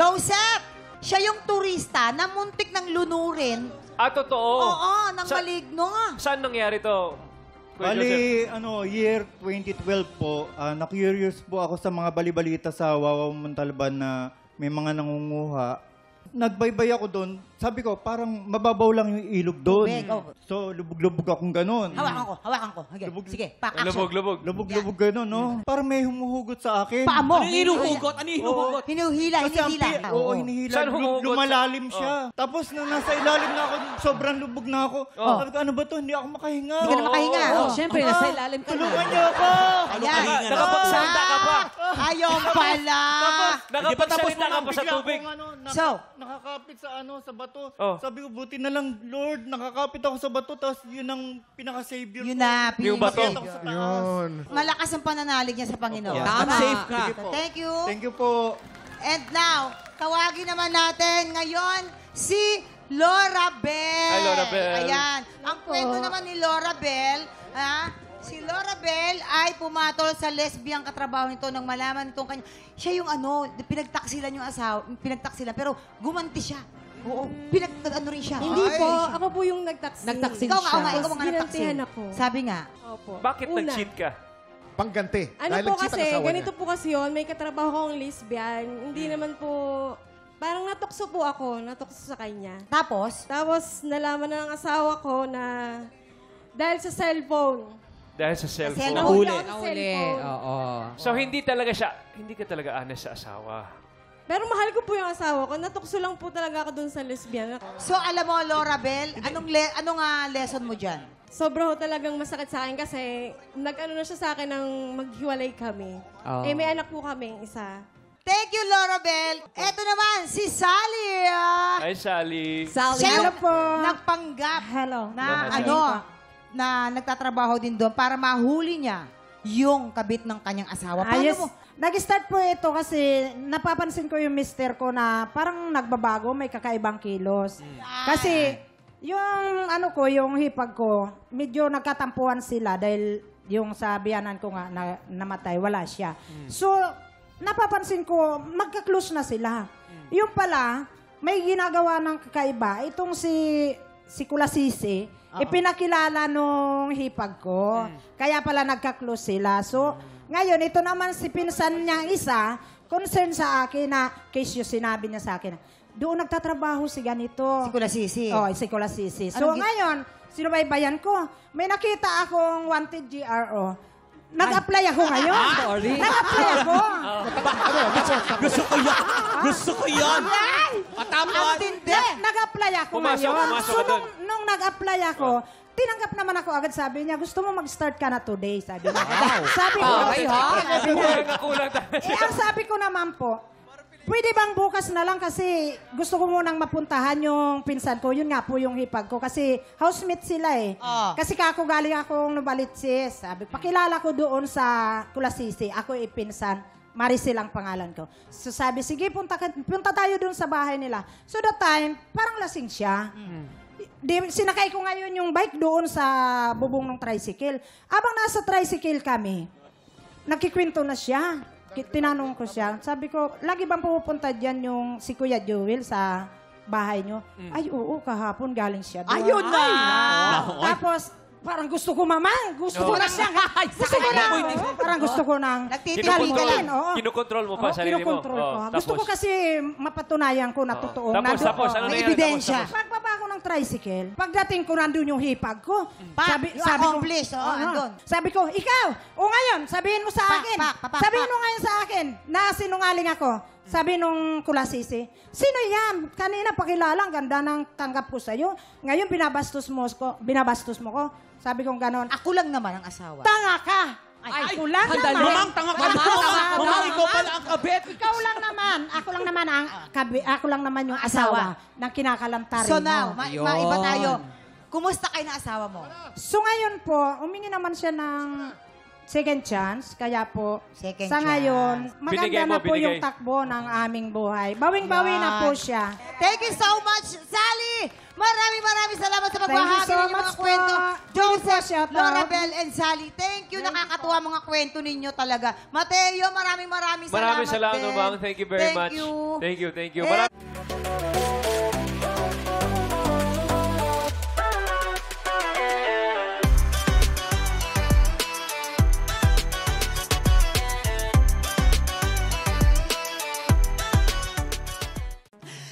Joseph, siya yung turista na muntik ng lunurin. Totoo? Oo, ng maligno nga. Saan nangyari to? Kuya Bali, Joseph? year 2012 po, na-curious po ako sa mga balibalita sa Wawaw Montalban na may mga nangunguha. Nagbaybay ako doon. Sabi ko, parang mababaw lang yung ilog doon. Tubig, oh. So, lubog-lubog akong ganun. Hawakan ko. Okay. Sige, pack action. Lubog-lubog. Lubog-lubog ganun, no? Parang may humuhugot sa akin. Paa mo. Ano yung hinuhugot? Ano yung hinuhugot? Hinuhila. Oo, hinihila. Saan humuhugot? Lumalalim siya. Tapos nung nasa ilalim na ako, sobrang lubog na ako. Sabi ko, ano ba to? Hindi ako makahinga. Hindi ka na makahinga. Siyempre, nasa ilalim ka na. Tulungan niyo ako! Ayan. Nakapagsalita ka pa. Ayaw pala. Nakapagsalita ka pa sa tubig. Nakakapit sa bato. Oh. Sabi ko, buti na lang, Lord, nakakapit ako sa bato, tapos yun ang pinaka-savior Yun ko. na, Yung bato. Nakakita ko sa taas. malakas ang pananalig niya sa Panginoon. Yeah. Tama. Safe ka. Thank you. Thank you po. And now, tawagin naman natin ngayon si Laura Bell. Hi, Laura Bell. Ayan. Ang kwento naman ni Laura Bell, si Laura Bell ay pumatol sa lesbiang katrabaho nito nang malaman nitong kanya. Siya yung pinagtaksilan yung asawa, pinagtaksilan, pero gumanti siya. Oo, rin siya. Hindi po, ako po yung nagtaksin. Nagtaksin Ikaw nga, siya. ikaw nga nagtaksin. Ginantihan ako. Sabi nga. Opo. Bakit Una, nag-cheat ka? Pangganti. Ano Dahil po nag-cheat ang kasi, asawa ganito niya. po kasi yun, may katrabaho kong lesbian. Hindi naman po, parang natukso po ako, natukso sa kanya. Tapos, Nalaman na ng asawa ko na dahil sa cellphone. Dahil sa cellphone. Nahuli. Nahuli ako sa cellphone. Oo. So, hindi ka talaga honest sa asawa. Pero mahal ko po yung asawa ko. Natukso lang po talaga ako dun sa lesbian. so alam mo, Laura Bell, anong lesson mo dyan? Sobra ho talagang masakit sa akin kasi nag-ano na siya sa akin ng maghiwalay kami. Oh. May anak po kaming isa. Thank you, Laura Bell. Eto naman, si Sally. Ay, Sally. Sally. Siya yung po. nagpanggap na Hello. na nagtatrabaho din doon para mahuli niya yung kabit ng kanyang asawa. Paano Ayos. mo? Nag-start po ito kasi napapansin ko yung mister ko na parang nagbabago, may kakaibang kilos. Kasi yung yung hipag ko, medyo nagkatampuan sila dahil yung sa biyanan ko nga namatay, wala siya. So, napapansin ko, magka-close na sila. Yung pala, may ginagawa ng kakaiba. Itong si Kulasisi, ipinakilala nung hipag ko. Kaya pala nagka-close sila. So, ngayon, ito naman si pinsan niyang isa, concern sa akin na, case yung sinabi niya sa akin, doon nagtatrabaho si ganito. Si Kulasisi. Oo, si Kulasisi. So, ngayon, sinubaybayan ko. May nakita akong wanted GRO. Nag-apply ako ngayon. Sorry. Nag-apply ako. Gusto ko yan. Ang tindi. Nag-apply ako Pumasok ngayon. ka So, doon. nung nag-apply ako, tinanggap naman ako agad. Sabi niya, gusto mo mag-start ka na today. Sabi niya. Sabi ko, Parang nakulang tayo. ang sabi ko naman po, pwede bang bukas na lang kasi gusto ko munang mapuntahan yung pinsan ko. Yun nga po yung hipag ko kasi housemate sila eh. Kasi kako galing akong Nubalitsis. Sabi, pakilala ko doon sa Kulasisi. Ako pinsan. Maricel ang pangalan ko. So sabi, sige, punta tayo doon sa bahay nila. So that time, parang lasing siya. Sinakay ko ngayon yung bike doon sa bubong ng tricycle. Abang nasa tricycle kami, nagkikwento na siya. Tinanong ko siya. Sabi ko, lagi bang pupunta dyan yung si Kuya Joel sa bahay nyo? Ay, oo, kahapon galing siya doon. Ayun na! Tapos, parang gusto ko mamang. Gusto ko na siya. Parang gusto ko nang Nagtitiligan. Oo. Kinukontrol mo pa sarili mo. Kinukontrol ko. Gusto ko kasi mapatunayan ko na totoo. Tapos, ano May nangyari? ebidensya. Pagbaba ko ng tricycle, pagdating ko nandun yung hipag ko. Yung accomplice, andun. Sabi ko, ikaw, o ngayon, sabihin mo sa akin. Sabihin mo ngayon sa akin na sinungaling ako. Sabi nung Kulasisi, sino yan? Kanina pakilala, ang ganda ng tanggap ko sa'yo. Ngayon, binabastos mo ko. Sabi kong ganon. Ako lang naman ang asawa. Tanga ka! Ay, ako lang naman. Mamang, tanga ka. Mamang, ikaw pala ang kabit. Ikaw lang naman. Ako lang naman yung asawa ng kinakalantarin So mo. now, maiba tayo. Kumusta kayo na asawa mo? So ngayon po, humingi naman siya ng second chance. Kaya po, Second sa chance. ngayon, maganda Binigay mo, na po binigay. yung takbo ng aming buhay. Bawing-bawi na po siya. Thank you so much, Sally! Maraming salamat sa Thank you pagbahagi so ng mga much po. kwento. Pwede po, Joseph, shout out. Lorabel, and Sally. Thank you. Nakakatuwa mga kwento ninyo talaga. Mateo, maraming salamat. Maraming salamat, din. Ma'am. Thank you very much. Thank you. Thank you. Eh,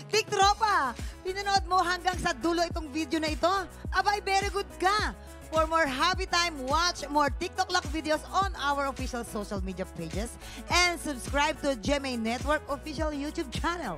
Big Tropa, pinanood mo hanggang sa dulo itong video na ito? Abay, very good ka! For more Happy Time, watch more TikTok Lock videos on our official social media pages and subscribe to GMA Network official YouTube channel.